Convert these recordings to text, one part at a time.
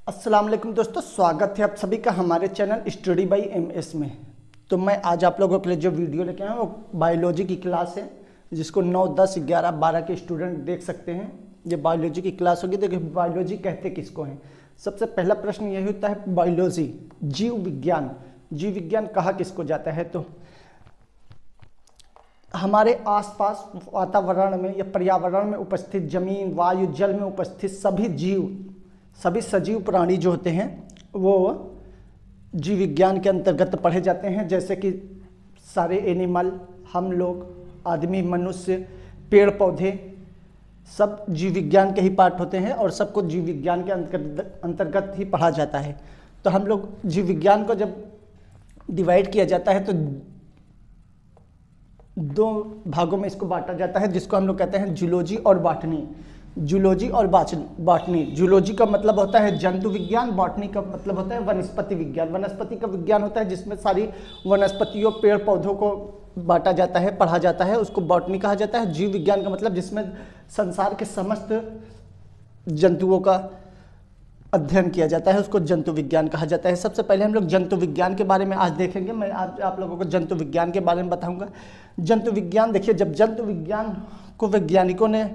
अस्सलाम वालेकुम दोस्तों, स्वागत है आप सभी का हमारे चैनल स्टडी बाई एमएस में। तो मैं आज आप लोगों के लिए जो वीडियो लेके आया हूँ वो बायोलॉजी की क्लास है, जिसको 9, 10, 11, 12 के स्टूडेंट देख सकते हैं। ये बायोलॉजी की क्लास होगी। देखिए, बायोलॉजी कहते किसको हैं। सबसे पहला प्रश्न यही होता है, बायोलॉजी जीव विज्ञान, जीव विज्ञान कहा किसको जाता है। तो हमारे आसपास वातावरण में या पर्यावरण में उपस्थित जमीन, वायु, जल में उपस्थित सभी जीव, सभी सजीव प्राणी जो होते हैं वो जीव विज्ञान के अंतर्गत पढ़े जाते हैं। जैसे कि सारे एनिमल, हम लोग, आदमी, मनुष्य, पेड़ पौधे, सब जीव विज्ञान के ही पार्ट होते हैं और सबको जीव विज्ञान के अंतर्गत ही पढ़ा जाता है। तो हम लोग जीव विज्ञान को जब डिवाइड किया जाता है तो 2 भागों में इसको बांटा जाता है, जिसको हम लोग कहते हैं जूलॉजी और बॉटनी। जूलॉजी और बॉटनी। जूलॉजी का मतलब होता है जंतु विज्ञान, बॉटनी का मतलब होता है वनस्पति विज्ञान। वनस्पति का विज्ञान होता है जिसमें सारी वनस्पतियों, पेड़ पौधों को बांटा जाता है, पढ़ा जाता है, उसको बॉटनी कहा जाता है। जीव विज्ञान का मतलब जिसमें संसार के समस्त जंतुओं का अध्ययन किया जाता है, उसको जंतु विज्ञान कहा जाता है। सबसे पहले हम लोग जंतु विज्ञान के बारे में आज देखेंगे। मैं आज आप लोगों को जंतु विज्ञान के बारे में बताऊंगा। जंतु विज्ञान, देखिए, जब जंतु विज्ञान को वैज्ञानिकों ने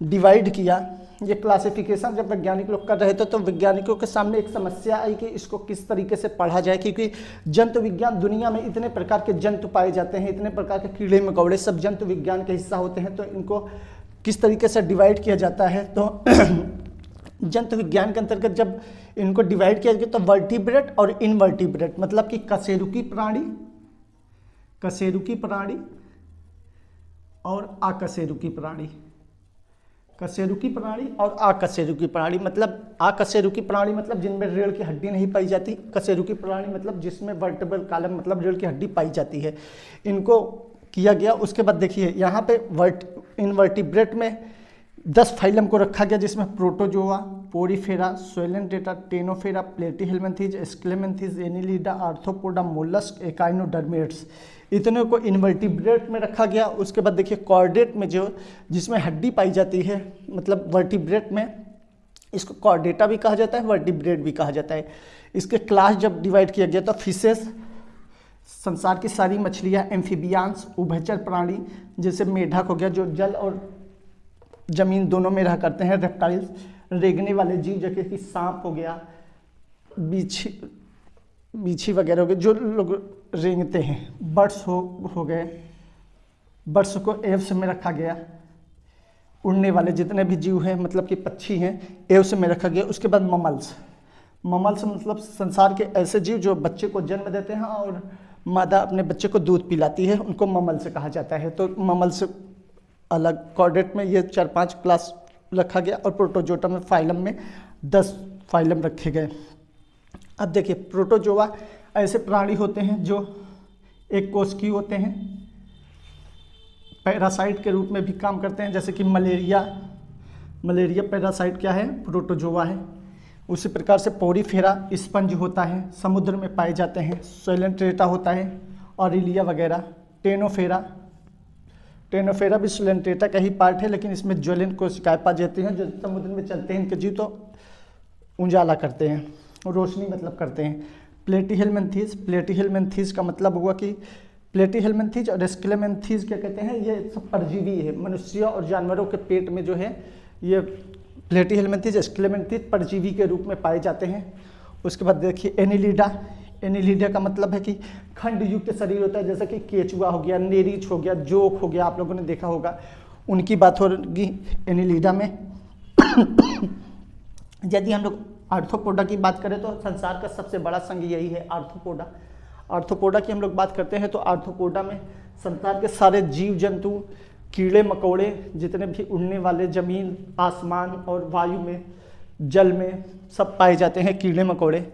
डिवाइड किया, ये क्लासिफिकेशन जब वैज्ञानिक लोग कर रहे थे तो वैज्ञानिकों के सामने एक समस्या आई कि इसको किस तरीके से पढ़ा जाए, क्योंकि जंतु विज्ञान, दुनिया में इतने प्रकार के जंतु पाए जाते हैं, इतने प्रकार के कीड़े मकोड़े सब जंतु विज्ञान के हिस्सा होते हैं। तो इनको किस तरीके से डिवाइड किया जाता है। तो जंतु विज्ञान के अंतर्गत जब इनको डिवाइड किया गया तो वर्टिब्रेट और इनवर्टिब्रेट, मतलब कि कशेरुकी प्राणी और अकशेरुकी प्राणी। कशेरुकी प्राणी और अकशेरुकी प्राणी, मतलब अकशेरुकी प्राणी मतलब जिनमें रीढ़ की हड्डी नहीं पाई जाती, कशेरुकी प्राणी मतलब जिसमें वर्टेब्रल कॉलम मतलब रीढ़ की हड्डी पाई जाती है। इनको किया गया। उसके बाद देखिए यहाँ पे इनवर्टिब्रेट में 10 फाइलम को रखा गया, जिसमें protozoa, porifera, coelenterata, ctenophora, platyhelminthes, aschelminthes, annelida, arthropoda, mollusc, echinoderms, इतने को इनवर्टिब्रेट में रखा गया। उसके बाद देखिए कॉर्डेट में जो जिसमें हड्डी पाई जाती है, मतलब वर्टिब्रेट में, इसको कॉर्डेटा भी कहा जाता है, वर्टिब्रेट भी कहा जाता है। इसके क्लास जब डिवाइड किया गया तो फिशेस, संसार की सारी मछलियाँ, एम्फीबियांस, उभयचर प्राणी जैसे मेढक हो गया जो जल और जमीन दोनों में रह करते हैं, रेप्टाइल्स, रेंगने वाले जीव जैसे कि सांप हो गया, बीछी वगैरह हो गए जो लोग रेंगते हैं, बर्ड्स हो गए, बर्ड्स को एव्स में रखा गया। उड़ने वाले जितने भी जीव हैं, मतलब कि पक्षी हैं, एव्स में रखा गया। उसके बाद ममल्स मतलब संसार के ऐसे जीव जो बच्चे को जन्म देते हैं और मादा अपने बच्चे को दूध पिलाती है, उनको ममल्स कहा जाता है। तो ममल्स अलग, कॉर्डेट में ये 4-5 क्लास रखा गया और प्रोटोजोटा में फाइलम में 10 फाइलम रखे गए। अब देखिए, प्रोटोजोआ ऐसे प्राणी होते हैं जो एक कोशिकीय होते हैं, पैरासाइट के रूप में भी काम करते हैं। जैसे कि मलेरिया पैरासाइट क्या है, प्रोटोजोआ है। उसी प्रकार से पोरीफेरा स्पंज होता है, समुद्र में पाए जाते हैं। सोइलेंट्रेटा होता है, ऑरिलिया वगैरह। टेनोफेरा भी सोइलेंट्रेटा का ही पार्ट है, लेकिन इसमें ज्वलन कोशिकाएं पाई जाती हैं जो समुद्र में चलते हैं। इनके जीव तो उजाला करते हैं, रोशनी मतलब करते हैं। प्लेटीहेल्मिन्थीज का मतलब हुआ कि प्लेटीहेल्मिन्थीज और एस्क्लेमेंथीज क्या कहते हैं, ये सब परजीवी है। मनुष्यों और जानवरों के पेट में जो है ये प्लेटीहेल्मिन्थीज, एस्क्लेमेंथीज परजीवी के रूप में पाए जाते हैं। उसके बाद देखिए एनिलिडा का मतलब है कि खंड युक्त शरीर होता है, जैसे कि केचुआ हो गया, नेरीच हो गया, जोक हो गया, आप लोगों ने देखा होगा, उनकी बात होगी एनिलिडा में। यदि हम लोग आर्थ्रोपोडा की बात करें तो संसार का सबसे बड़ा संघ यही है, आर्थ्रोपोडा की हम लोग बात करते हैं तो आर्थ्रोपोडा में संसार के सारे जीव जंतु, कीड़े मकोड़े, जितने भी उड़ने वाले, जमीन, आसमान और वायु में, जल में सब पाए जाते हैं कीड़े मकोड़े।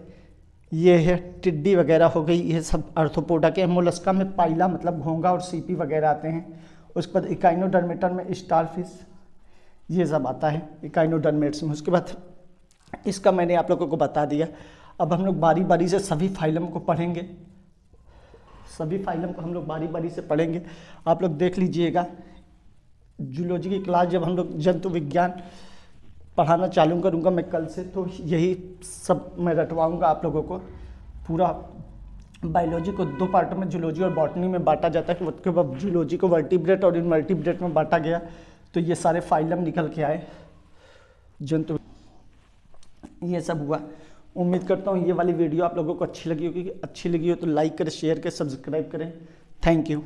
ये है टिड्डी वगैरह हो गई, ये सब आर्थ्रोपोडा के। मोलस्का में पाइला मतलब घोंगा और सीपी वगैरह आते हैं। उसके बाद इकाइनोडर्मेटर में स्टारफिश, ये सब आता है इकाइनोडर्मेट्स में। उसके बाद इसका मैंने आप लोगों को बता दिया। अब हम लोग बारी बारी से सभी फाइलम को पढ़ेंगे, आप लोग देख लीजिएगा। जूलॉजी की क्लास जब हम लोग जंतु विज्ञान पढ़ाना चालू करूँगा मैं कल से, तो यही सब मैं रटवाऊँगा आप लोगों को। पूरा बायोलॉजी को 2 पार्टों में जूलॉजी और बॉटनी में बांटा जाता है। उसके बाद जूलॉजी को वर्टिब्रेट और इनवर्टिब्रेट में बांटा गया, तो ये सारे फाइलम निकल के आए जंतु, ये सब हुआ। उम्मीद करता हूँ ये वाली वीडियो आप लोगों को अच्छी लगी होगी। अच्छी लगी हो तो लाइक करें, शेयर करें, सब्सक्राइब करें। Thank you.